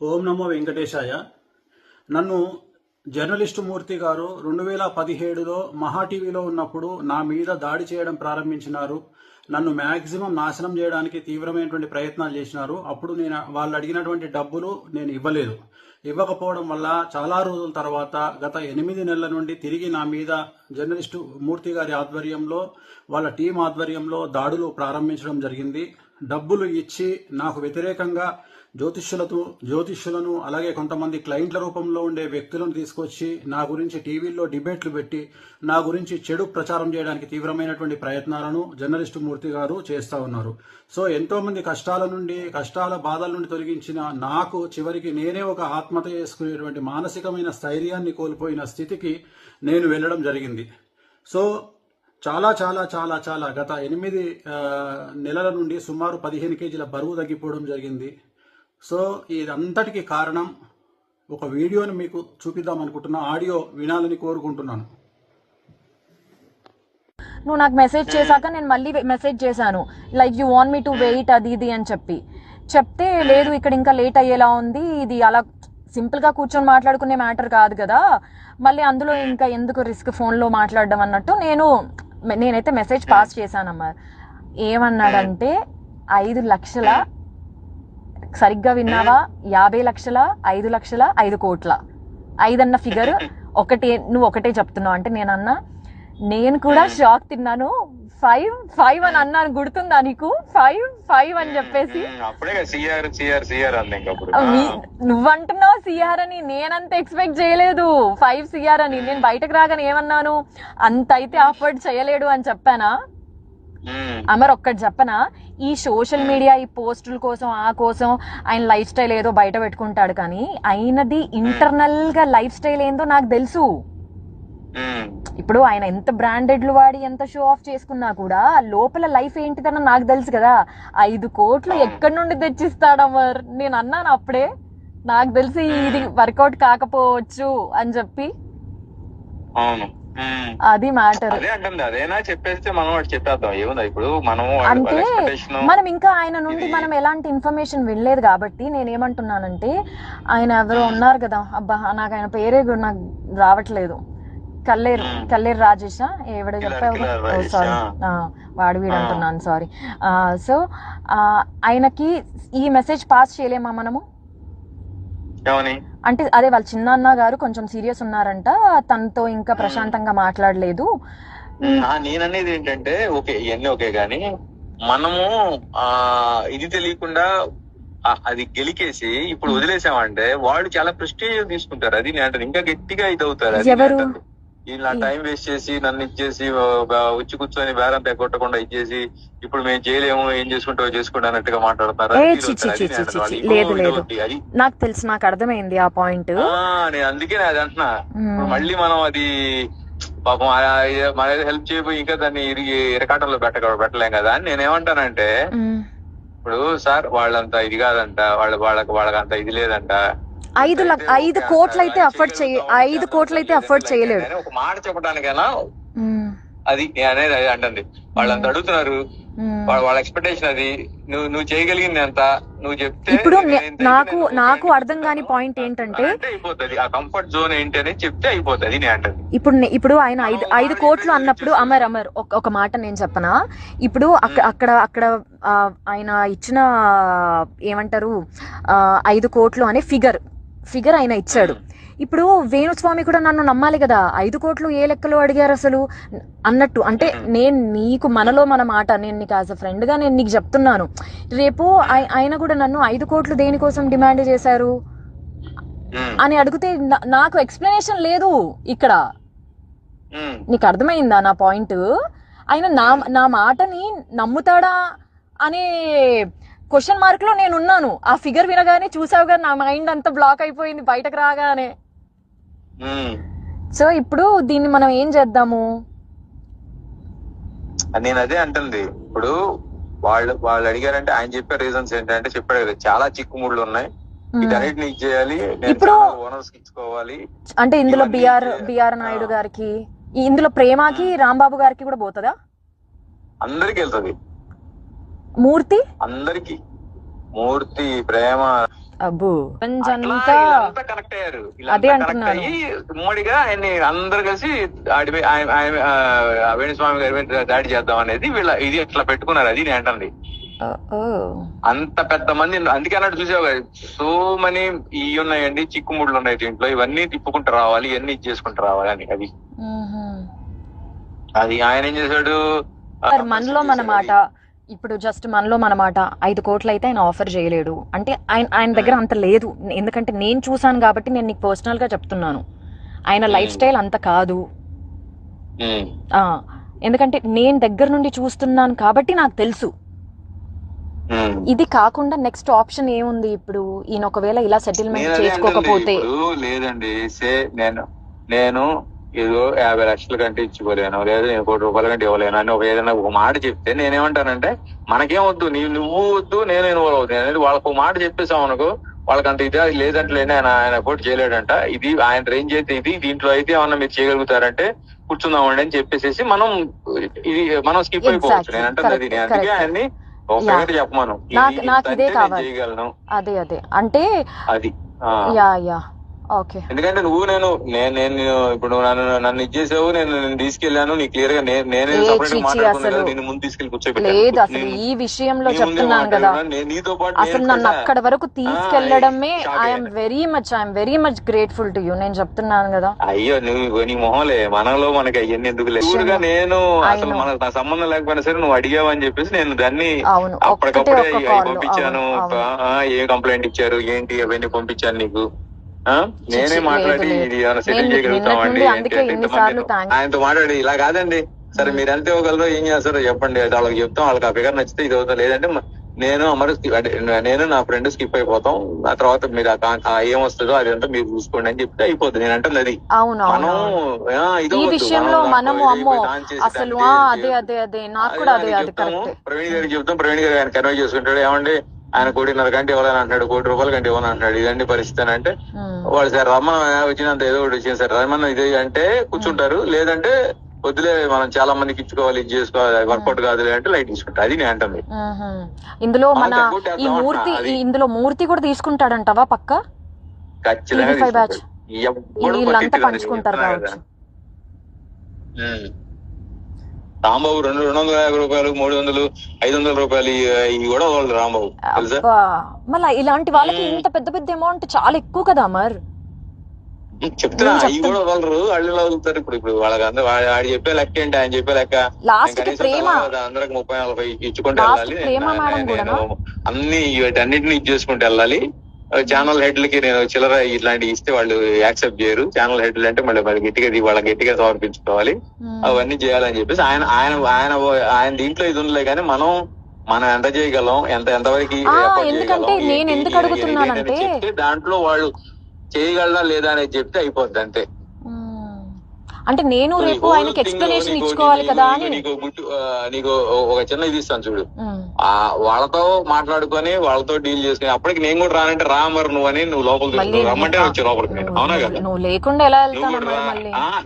ఓం నమో వెంకటేశాయ. నన్ను జర్నలిస్టు మూర్తి గారు 2017లో మహా టీవీలో ఉన్నప్పుడు నా మీద దాడి చేయడం ప్రారంభించినారు. నన్ను మ్యాక్సిమం నాశనం చేయడానికి తీవ్రమైనటువంటి ప్రయత్నాలు చేసినారు. అప్పుడు వాళ్ళు అడిగినటువంటి డబ్బులు నేను ఇవ్వలేదు. ఇవ్వకపోవడం వల్ల చాలా రోజుల తర్వాత గత 8 నెలల నుండి తిరిగి నా మీద జర్నలిస్టు మూర్తి గారి ఆధ్వర్యంలో, వాళ్ళ టీం ఆధ్వర్యంలో దాడులు ప్రారంభించడం జరిగింది. డబ్బులు ఇచ్చి నాకు వ్యతిరేకంగా జ్యోతిష్యులను అలాగే కొంతమంది క్లయింట్ల రూపంలో ఉండే వ్యక్తులను తీసుకొచ్చి నా గురించి టీవీల్లో డిబేట్లు పెట్టి నా గురించి చెడు ప్రచారం చేయడానికి తీవ్రమైనటువంటి ప్రయత్నాలను జర్నలిస్టు మూర్తి గారు చేస్తూ ఉన్నారు. సో ఎంతో మంది కష్టాల బాధల నుండి తొలగించిన నాకు చివరికి నేనే ఒక ఆత్మహత్య చేసుకునేటువంటి మానసికమైన స్థైర్యాన్ని కోల్పోయిన స్థితికి నేను వెళ్ళడం జరిగింది. సో చాలా చాలా చాలా చాలా గత 8 నెలల నుండి సుమారు 15 కేజీల బరువు తగ్గిపోవడం జరిగింది. సో ఇదంతటికి కారణం ఒక వీడియోని మీకు చూపిద్దాం అనుకుంటున్నా. ఆడియో వినాలని కోరుకుంటున్నాను. నువ్వు నాకు మెసేజ్ చేశాక నేను మళ్ళీ మెసేజ్ చేశాను, like you want me to wait అది ఇది అని చెప్తే లేదు ఇక్కడ ఇంకా లేట్ అయ్యేలా ఉంది, ఇది అలా సింపుల్గా కూర్చొని మాట్లాడుకునే మ్యాటర్ కాదు కదా, మళ్ళీ అందులో ఇంకా ఎందుకు రిస్క్ ఫోన్లో మాట్లాడడం అన్నట్టు నేనైతే మెసేజ్ పాస్ చేశానమ్మా. ఏమన్నాడంటే 5 లక్షల, సరిగ్గా విన్నావా, 50 లక్షల, 5 లక్షల, 5 కోట్ల, 5 అన్న ఫిగర్ నువ్వు ఒకటే చెప్తున్నావు అంటే నేనన్నా, నేను కూడా షాక్ తిన్నాను. 5 అని అన్నాను, గుర్తుందా నీకు? 5 అని చెప్పేసి నువ్వంటున్నావు సిఆర్ అని, నేనంత ఎక్స్పెక్ట్ చేయలేదు 5 సిఆర్ అని. నేను బయటకు రాగానే ఏమన్నాను, అంత అయితే అఫోర్డ్ చేయలేడు అని చెప్పానా? అమర్ ఒక్కటి చెప్పనా, ఈ సోషల్ మీడియా ఈ పోస్టుల కోసం ఆయన లైఫ్ స్టైల్ ఏదో బయట పెట్టుకుంటాడు, కానీ ఆయనది ఇంటర్నల్ గా లైఫ్ స్టైల్ ఏందో నాకు తెలుసు. ఇప్పుడు ఆయన ఎంత బ్రాండెడ్లు వాడి ఎంత షో ఆఫ్ చేసుకున్నా కూడా లోపల లైఫ్ ఏంటిదన్న నాకు తెలుసు కదా. 5 కోట్లు ఎక్కడి నుండి తెచ్చిస్తాడు అమర్? నేను అన్నాను అప్పుడే, నాకు తెలిసి ఇది వర్కౌట్ కాకపోవచ్చు అని చెప్పి. అది మ్యాటర్. అంటే మనం ఇంకా ఆయన నుండి మనం ఎలాంటి ఇన్ఫర్మేషన్ వినలేదు కాబట్టి నేనేమంటున్నానంటే, ఆయన ఎవరో ఉన్నారు కదా, అబ్బా నాకు ఆయన పేరే నాకు రావట్లేదు, కల్లేరు రాజేషా ఎవడో చెప్పావు, సారీ వాడు వీడు అంటున్నాను, సారీ. సో ఆయనకి ఈ మెసేజ్ పాస్ చేయలేమా మనము? అంటే అదే వాళ్ళ చిన్నాన్న గారు కొంచెం సీరియస్ ఉన్నారంట, తనతో ఇంకా ప్రశాంతంగా మాట్లాడలేదు. నేననేది ఏంటంటే, ఓకే ఇవన్నీ ఓకే గానీ మనము ఇది తెలియకుండా అది గెలికేసి ఇప్పుడు వదిలేసామంటే వాళ్ళు చాలా ప్రెస్టీజ్ తీసుకుంటారు. అది నేను అంటే ఇంకా గట్టిగా ఇది అవుతారు. ఇలా టైం వేస్ట్ చేసి నన్ను ఇచ్చేసి వచ్చి కూర్చొని బేరం కొట్టకుండా ఇచ్చేసి ఇప్పుడు మేము చేయలేము, ఏం చేసుకుంటావు చేసుకోండి అన్నట్టుగా మాట్లాడతారు. నాకు తెలుసు, నాకు అర్థమైంది ఆ పాయింట్. నేను అందుకే అది అంటున్నా, మళ్ళీ మనం అది పాపం మన హెల్ప్ చేయబోయి ఇంకా దాన్ని ఇరకాటంలో పెట్టలేం కదా అని నేనేమంటానంటే, ఇప్పుడు సార్ వాళ్ళంతా ఇది కాదంట, వాళ్ళకంత ఇది లేదంట, 5 కోట్లు అయితే అఫోర్డ్ చేయలేడు. ఒక మాట చెప్పడానికైనా అది అనేది అది అంటుంది. వాళ్ళంతా అడుగుతున్నారు, వాళ్ళ ఎక్స్పెక్టేషన్ అది. నువ్వు చేయగలిగింది ఎంత నువ్వు చెప్తే. ఇప్పుడు నాకు అర్థం కాని పాయింట్ ఏంటంటే, అయిపోతుంది ఆ కంఫర్ట్ జోన్ ఏంటి అనేది చెప్తే అయిపోతుంది నేను అంటుంది. ఇప్పుడు ఆయన 5 కోట్లు అన్నప్పుడు అమర్ ఒక మాట నేను చెప్పనా, ఇప్పుడు అక్కడ ఆయన ఇచ్చిన ఏమంటారు 5 కోట్లు అనే ఫిగర్ ఆయన ఇచ్చాడు. ఇప్పుడు వేణుస్వామి కూడా నన్ను నమ్మాలి కదా, 5 కోట్లు ఏ లెక్కలో అడిగారు అసలు అన్నట్టు. అంటే నేను నీకు మనలో మన మాట, నేను నీకు యాజ్ అ ఫ్రెండ్ గా నేను నీకు చెప్తున్నాను, రేపు ఆయన కూడా నన్ను 5 కోట్లు దేనికోసం డిమాండ్ చేశారు అని అడిగితే నాకు ఎక్స్ప్లెనేషన్ లేదు ఇక్కడ. నీకు అర్థమైందా నా పాయింట్? ఆయన నా మాటని నమ్ముతాడా అనే క్వశ్చన్ మార్క్ లో నేను ఉన్నాను. ఆ ఫిగర్ వినగానే చూసావు కదా, నా మైండ్ అంతా బ్లాక్ అయిపోయింది బయటకు రాగానే. సో ఇప్పుడు దీన్ని మనం ఏం చేద్దాము? నేను అదే అంటుంది. ఇప్పుడు వాళ్ళు అడిగారంటే ఆయన చెప్పే రీజన్స్ ఏంటంటే చెప్పాడు కదా, చాలా చిక్కుముళ్ళు ఉన్నాయి, వీటన్నిటిని ఇచ్చేయాలి, ఇప్పుడు ఓనర్స్ ఇచ్చుకోవాలి. అంటే ఇందులో బిఆర్ నాయుడు గారికి, ఇందులో ప్రేమకి రాంబాబు గారికి కూడా పోతుందా? అందరికి వెళ్తుంది. మూర్తి అందరికి, మూర్తి, ప్రేమ, అబ్బో అట్లా వీళ్ళంతా కనెక్ట్ అయ్యారు. అదే వీళ్ళంతా కనెక్ట్ అంటున్నాను. అయ్యి ఉమ్మడిగా ఆయన్ని అందరు కలిసి ఆడిపోయి వేణుస్వామి గారి మీద దాడి చేద్దాం అనేది వీళ్ళ ఇది ఇట్లా పెట్టుకున్నారు. అది నేను అంటుంది. అంత పెద్ద మంది అందుకే అన్నట్టు చూసావు కదా, సో మనీ ఇవి ఉన్నాయండి, చిక్కుముళ్ళు ఉన్నాయి దీంట్లో, ఇవన్నీ తిప్పుకుంటూ రావాలి, ఇవన్నీ చేసుకుంటూ రావాలి అని. అది ఆయన ఏం చేశాడు, మనలో మన మాట ఇప్పుడు జస్ట్ మనలో మన మాట 5 కోట్లు అయితే ఆయన ఆఫర్ చేయలేడు అంటే ఆయన దగ్గర అంత లేదు. ఎందుకంటే నేను చూసాను కాబట్టి నేను నీకు పర్సనల్ గా చెప్తున్నాను, ఆయన లైఫ్ స్టైల్ అంత కాదు. ఎందుకంటే నేను దగ్గర నుండి చూస్తున్నాను కాబట్టి నాకు తెలుసు. ఇది కాకుండా నెక్స్ట్ ఆప్షన్ ఏముంది ఇప్పుడు? ఈయన ఒకవేళ ఇలా సెటిల్మెంట్ చేసుకోకపోతే లేదండి, నేను ఏదో 50 లక్షల కంటే ఇచ్చుకోలేను, లేదా నేను 1 కోటి రూపాయల కంటే ఇవ్వలేను అని ఏదైనా ఒక మాట చెప్తే నేనేమంటానంటే, మనకేం వద్దు, నువ్వు వద్దు, నేను ఇన్వాల్వ్ అవుతాను అనేది వాళ్ళకు ఒక మాట చెప్పేసాం అనుకో, వాళ్ళకంత ఇదే లేదంటలేనే ఆయన పోటీ చేయలేడంట, ఇది ఆయన రేంజ్ అయితే ఇది, దీంట్లో అయితే ఏమన్నా మీరు చేయగలుగుతారంటే కూర్చుందామండి అని చెప్పేసి మనం స్కిప్ అయిపోవచ్చు. నేను అంటే అది నేను అందుకే ఆయన్ని చెప్పమను, నాకు ఇదే కావాలి. చేయగలను అదే అంటే అది ఎందుకంటే నేను ఇప్పుడు నన్ను ఇచ్చేసావు, నేను తీసుకెళ్లాను, నీ క్లియర్ గా నేనే నిన్ను ముందు తీసుకెళ్లి కూర్చోబెట్టాను. అసలు ఈ విషయంలో చెప్తున్నాను కదా, నీతో పాటు అసలు నన్ను అక్కడ వరకు తీసుకెళ్లడమే I'm very much grateful to you. నేను చెప్తున్నాను కదా. అయ్యో నువ్వు నీ మొహలే, మనలో మనకి అవన్నీ ఎందుకు లేదు. నేను అసలు నా సంబంధం లేకపోయినా సరే నువ్వు అడిగావని చెప్పేసి నేను దాన్ని అప్పటికప్పుడే పంపించాను. ఏ కంప్లైంట్ ఇచ్చారు ఏంటి అవన్నీ పంపించాను నీకు. నేనే మాట్లాడి ఇది ఏమైనా సెటిల్ చేయగలుగుతామండి ఆయనతో మాట్లాడి, ఇలా కాదండి సరే మీరు ఎంత ఇవ్వగలరో ఏం చేస్తారో చెప్పండి, వాళ్ళకి చెప్తాం, వాళ్ళకి ఆ ఫిగర్ నచ్చితే ఇది అవుతా, లేదంటే నేను నా ఫ్రెండ్ స్కిప్ అయిపోతాం, ఆ తర్వాత మీరు ఏమొస్తుందో అదంతా మీరు చూసుకోండి అని చెప్తే అయిపోద్ది. నేను అంటే అది మనం ఈ విషయంలో మనము అమ్మో అసలు ప్రవీణ్ గారికి చెప్తాం, ప్రవీణ్ గారు ఆయన కన్వే చేసుకుంటాడు, ఏమండి ఆయన 1.5 కోటి ఇవ్వాలని అంటున్నాడు, 1 కోటి రూపాయల కంటే ఇవ్వని అంటున్నాడు, ఇదండి పరిస్థితి అని అంటే, వాళ్ళు సార్ రమ్మన వచ్చినంత ఏదో ఒకటి వచ్చింది సార్ రమ్మన్న ఇది అంటే కూర్చుంటారు, లేదంటే వద్దులే మనం చాలా మందికి ఇచ్చుకోవాలి, ఇది చేసుకోవాలి, వర్కౌట్ కాదులే అంటే లైట్ తీసుకుంటా. అది నేను అంటుంది. ఇందులో ఇందులో మూర్తి కూడా తీసుకుంటాడంటవా? పక్క ఖచ్చితంగా వీళ్ళంతా పంచుకుంటారు కావచ్చు. రాంబాబు 250 రూపాయలు 300 500 రూపాయలు ఇవి కూడా వాళ్ళు రాంబాబు తెలుసా. మళ్ళీ ఇలాంటి వాళ్ళకి ఇంత పెద్ద పెద్ద అమౌంట్ చాలా ఎక్కువ కదా అమర్. చెప్తున్నా అవి కూడా వాళ్ళు వదులుతారు. ఇప్పుడు వాళ్ళకి అందరూ ఆడి చెప్పే లెక్క ఏంటి, ఆయన చెప్పే లెక్క అందరికి 30-40 ఇచ్చుకుంటూ వెళ్ళాలి, అన్ని అన్నింటినీ ఇచ్చేసుకుంటూ వెళ్ళాలి. ఛానల్ హెడ్లకి నేను చిల్లర ఇట్లాంటివి ఇస్తే వాళ్ళు యాక్సెప్ట్ చేయరు. ఛానల్ హెడ్లు అంటే మళ్ళీ వాళ్ళ గట్టిగా సమర్పించుకోవాలి, అవన్నీ చేయాలని చెప్పేసి ఆయన దీంట్లో ఇది ఉండలే. కానీ మనం ఎంత చేయగలం, ఎంతవరకు చెప్తే దాంట్లో వాళ్ళు చేయగలరా లేదా అనేది చెప్తే అయిపోద్ది అంతే. అంటే నేను రేపు ఆయనకి ఎక్స్ప్లెనేషన్ ఇచ్చుకోవాలి కదా అని. నీకు ఒక చిన్న ఇది ఇస్తాను చూడు, వాళ్ళతో మాట్లాడుకొని వాళ్ళతో డీల్ చేసుకుని అప్పటికి నేను కూడా రానంటే రామర్ నువ్వు అని నువ్వు లోపలికి రమ్మంటే వచ్చి లోపలికి నేను, అవునా కదా? నువ్వు లేకుండా ఎలా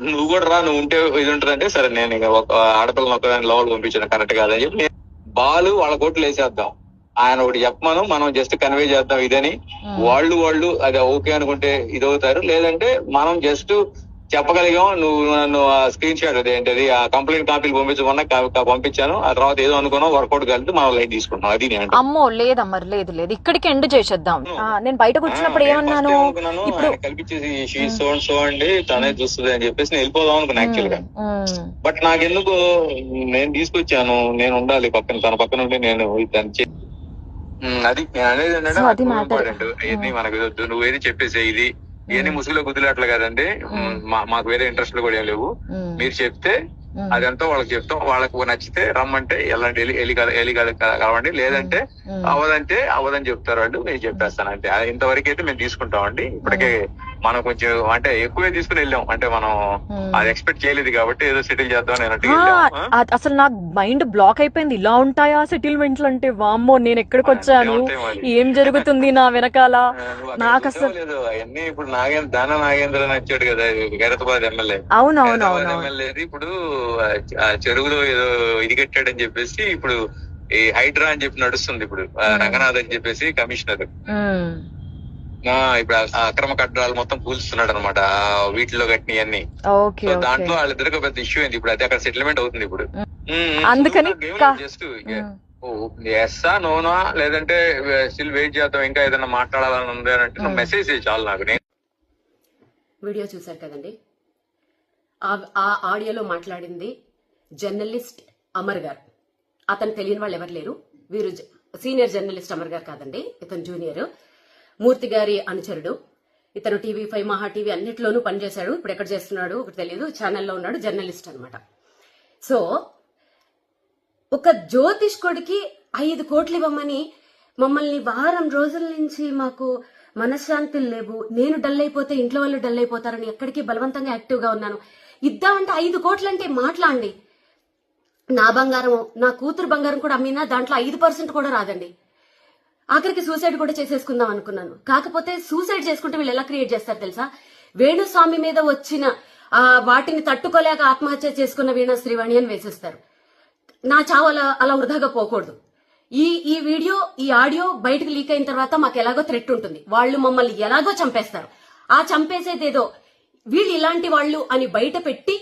నువ్వు కూడా రా, నువ్వు ఉంటే ఇది ఉంటుందంటే సరే నేను ఒక ఆడపిల్లని ఒక్కదాన్ని లోపలికి పంపించాను కరెక్ట్ కాదని చెప్పి నేను బాలు వాళ్ళ కోట్లు వేసేద్దాం, ఆయన ఒకటి చెప్పమను, మనం జస్ట్ కన్వే చేద్దాం ఇదని. వాళ్ళు అది ఓకే అనుకుంటే ఇది అవుతారు, లేదంటే మనం జస్ట్ చెప్పగలిగాం, నన్ను స్క్రీన్ షాట్ అదేంటది ఆ కంప్లైంట్ కాపీలు పంపించమన్నా పంపించాను, ఆ తర్వాత ఏదో అనుకున్నాం వర్కౌట్ కలిపి మనం లైట్ తీసుకుంటాం. అది నేను అమ్మో లేదమ్మా లేదు ఇక్కడికి ఎండ్ చేసేద్దాం. నేను బయటకు వచ్చినప్పుడు ఏమన్నాను, ఇప్పుడు కల్పించేసి సో అండి తనే చూస్తుంది అని చెప్పేసి నేను వెళ్ళిపోదాం అనుకున్నా యాక్చువల్ గా. బట్ నాకెందుకు నేను తీసుకొచ్చాను, నేను ఉండాలి పక్కన, తన పక్కన ఉండి నేను అది నేను అనేది ఏంటంటే ఇంపార్టెంట్. ఇవన్నీ మనకు నువ్వేది చెప్పేసే ఇది ఇవన్నీ ముసుగులో గుద్దులాట్లు కదండి, మాకు వేరే ఇంట్రెస్ట్ కూడా ఏం లేవు. మీరు చెప్తే అదంతా వాళ్ళకి చెప్తాం, వాళ్ళకు నచ్చితే రమ్మంటే ఎలాంటి ఎలి కలవండి, లేదంటే అవదని చెప్తారు వాళ్ళు, నేను చెప్పేస్తాను అంతే. ఇంతవరకు అయితే మేము తీసుకుంటామండి. ఇప్పటికే మనం కొంచెం అంటే ఎక్కువే తీసుకుని వెళ్ళాం, అంటే మనం అది ఎక్స్పెక్ట్ చేయలేదు కాబట్టి ఏదో సెటిల్ చేద్దాం అన్నట్టు. అసలు నాకు మైండ్ బ్లాక్ అయిపోయింది, ఇలా ఉంటాయా సెటిల్మెంట్లు అంటే. వామ్మో నేను ఎక్కడికి వచ్చాను, ఏం జరుగుతుంది నా వెనకాల నాకు అసలు అవన్నీ. ఇప్పుడు నాగేంద్ర నచ్చాడు కదా ఖైరతాబాద్ ఎమ్మెల్యే, ఎమ్మెల్యే ఇప్పుడు చెరువులో ఏదో ఇది కట్టాడని చెప్పేసి ఇప్పుడు ఈ హైడ్రా అని చెప్పి నడుస్తుంది. ఇప్పుడు రంగనాథ్ అని చెప్పేసి కమిషనర్ ఇప్పుడు ఆ అక్రమ కట్టడాలు మొత్తం కూల్స్తున్నాడు అనమాట వీటిలో కట్టినవన్నీ. ఓకే సో ఓకే దాంట్లో వాళ్ళిద్దరికి పెద్ద ఇష్యూ అయింది. ఇప్పుడు అది అక్కడ సెటిల్మెంట్ అవుతుంది ఇప్పుడు. అందుకని జస్ట్ ఎస్సా నోనా లేదంటే స్టిల్ వెయిట్ చేద్దాం, ఇంకా ఏదైనా మాట్లాడాలని ఉంది అని అంటే నువ్వు మెసేజ్ చేయి చాలు నాకు. నేను వీడియో చూశారు కదండి. ఆ ఆడియోలో మాట్లాడింది జర్నలిస్ట్ అమర్ గారు. అతను తెలియని వాళ్ళు ఎవరు లేరు. వీరు సీనియర్ జర్నలిస్ట్ అమర్ గారు కాదండి, ఇతను జూనియర్, మూర్తి గారి అనుచరుడు. ఇతను TV5 మహా టీవీ అన్నిట్లోనూ పనిచేశాడు. ఇప్పుడు ఎక్కడ చేస్తున్నాడు ఒకటి తెలియదు, ఛానల్లో ఉన్నాడు, జర్నలిస్ట్ అనమాట. సో ఒక జ్యోతిష్కుడికి 5 కోట్లు ఇవ్వమని మమ్మల్ని వారం రోజుల నుంచి మాకు మనశ్శాంతులు లేవు, నేను డల్ అయిపోతే ఇంట్లో వాళ్ళు డల్ అయిపోతారని ఎక్కడికి బలవంతంగా యాక్టివ్ గా ఉన్నాను. ఇద్దామంటే 5 కోట్లు అంటే మాట్లాడండి. నా బంగారం, నా కూతురు బంగారం కూడా అమ్మినా దాంట్లో 5% కూడా రాదండి. ఆఖరికి సూసైడ్ కూడా చేసేసుకుందాం అనుకున్నాను. కాకపోతే సూసైడ్ చేసుకుంటే వీళ్ళు ఎలా క్రియేట్ చేస్తారు తెలుసా? వేణుస్వామి మీద వచ్చిన వాటిని తట్టుకోలేక ఆత్మహత్య చేసుకున్న వీణా శ్రీవాణి అని వేసేస్తారు. నా చావు అలా వృధాగా పోకూడదు. ఈ వీడియో, ఈ ఆడియో బయటకు లీక్ అయిన తర్వాత మాకు ఎలాగో థ్రెట్ ఉంటుంది. వాళ్ళు మమ్మల్ని ఎలాగో చంపేస్తారు. ఆ చంపేసేదేదో వీళ్ళు ఇలాంటి వాళ్ళు అని బయట పెట్టి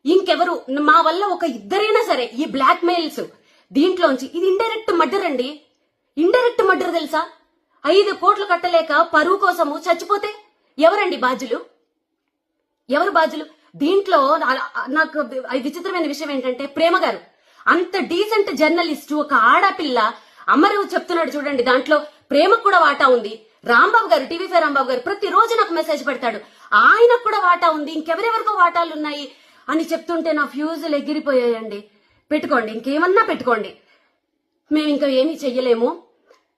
ఇంకెవరు మా వల్ల ఒక ఇద్దరైనా సరే ఈ బ్లాక్ మెయిల్స్ దీంట్లోంచి, ఇది ఇండైరెక్ట్ మర్డర్ అండి. ఇండైరెక్ట్ మర్డర్ తెలుసా? 5 కోట్లు కట్టలేక పరువు కోసము చచ్చిపోతే ఎవరండి బాధ్యులు? ఎవరు బాధ్యులు? దీంట్లో నాకు విచిత్రమైన విషయం ఏంటంటే, ప్రేమ గారు అంత డీసెంట్ జర్నలిస్ట్, ఒక ఆడపిల్ల అమరు చెప్తున్నాడు చూడండి, దాంట్లో ప్రేమకు కూడా వాటా ఉంది. రాంబాబు గారు, TV5 రాంబాబు గారు ప్రతిరోజు నాకు మెసేజ్ పెడతాడు, ఆయనకు కూడా వాటా ఉంది, ఇంకెవరెవరికో వాటాలు ఉన్నాయి అని చెప్తుంటే నా ఫ్యూజులు ఎగిరిపోయాయండి. పెట్టుకోండి, ఇంకేమన్నా పెట్టుకోండి, మేము ఇంకా ఏమీ చెయ్యలేము.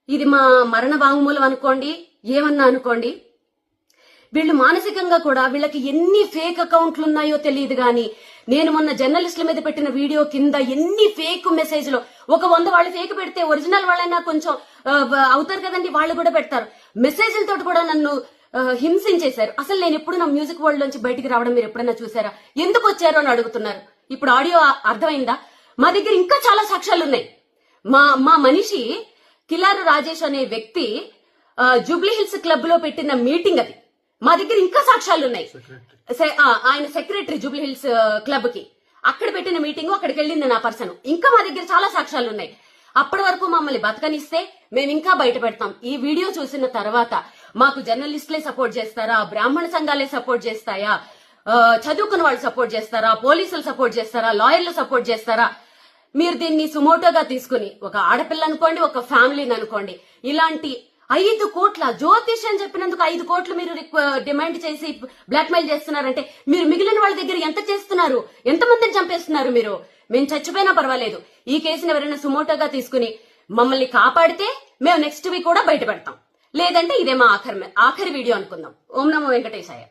ఇది మా మరణ వాంగ్మూలం అనుకోండి, ఏమన్నా అనుకోండి. వీళ్ళు మానసికంగా కూడా, వీళ్ళకి ఎన్ని ఫేక్ అకౌంట్లు ఉన్నాయో తెలియదు గాని, నేను మొన్న జర్నలిస్టుల మీద పెట్టిన వీడియో కింద ఎన్ని ఫేక్ మెసేజ్లు, ఒక 100 వాళ్ళు ఫేక్ పెడితే ఒరిజినల్ వాళ్ళైనా కొంచెం అవుతారు కదండి, వాళ్ళు కూడా పెడతారు. మెసేజ్లతో కూడా నన్ను హింసించేశారు. అసలు నేను ఎప్పుడు నా మ్యూజిక్ వరల్డ్ నుంచి బయటికి రావడం మీరు ఎప్పుడైనా చూసారా? ఎందుకు వచ్చారు అని అడుగుతున్నారు. ఇప్పుడు ఆడియో అర్థమైందా? మా దగ్గర ఇంకా చాలా సాక్ష్యాలు ఉన్నాయి. మా మనిషి కిలారు రాజేష్ అనే వ్యక్తి జూబ్లీ హిల్స్ క్లబ్ లో పెట్టిన మీటింగ్ అది. మా దగ్గర ఇంకా సాక్ష్యాలు ఉన్నాయి. ఆయన సెక్రటరీ జూబ్లీ హిల్స్ క్లబ్ కి, అక్కడ పెట్టిన మీటింగ్, అక్కడికి వెళ్ళింది నా పర్సన్. ఇంకా మా దగ్గర చాలా సాక్ష్యాలు ఉన్నాయి. అప్పటి వరకు మమ్మల్ని బతకనిస్తే మేము ఇంకా బయట పెడతాం. ఈ వీడియో చూసిన తర్వాత మాకు జర్నలిస్టులే సపోర్ట్ చేస్తారా, బ్రాహ్మణ సంఘాలే సపోర్ట్ చేస్తాయా, చదువుకున్న వాళ్ళు సపోర్ట్ చేస్తారా, పోలీసులు సపోర్ట్ చేస్తారా, లాయర్లు సపోర్ట్ చేస్తారా? మీరు దీన్ని సుమోటోగా తీసుకుని, ఒక ఆడపిల్ల అనుకోండి, ఒక ఫ్యామిలీని అనుకోండి, ఇలాంటి 5 కోట్ల జ్యోతిష్ అని చెప్పినందుకు 5 కోట్లు మీరు డిమాండ్ చేసి బ్లాక్ మెయిల్ చేస్తున్నారంటే, మీరు మిగిలిన వాళ్ళ దగ్గర ఎంత చేస్తున్నారు? ఎంతమందిని చంపేస్తున్నారు మీరు? మేము చచ్చిపోయినా పర్వాలేదు, ఈ కేసుని ఎవరైనా సుమోటోగా తీసుకుని మమ్మల్ని కాపాడితే మేము నెక్స్ట్ వీక్ కూడా బయట పెడతాం. లేదంటే ఇదే మా ఆఖరి వీడియో అనుకుందాం. ఓం నమో వెంకటేశాయ.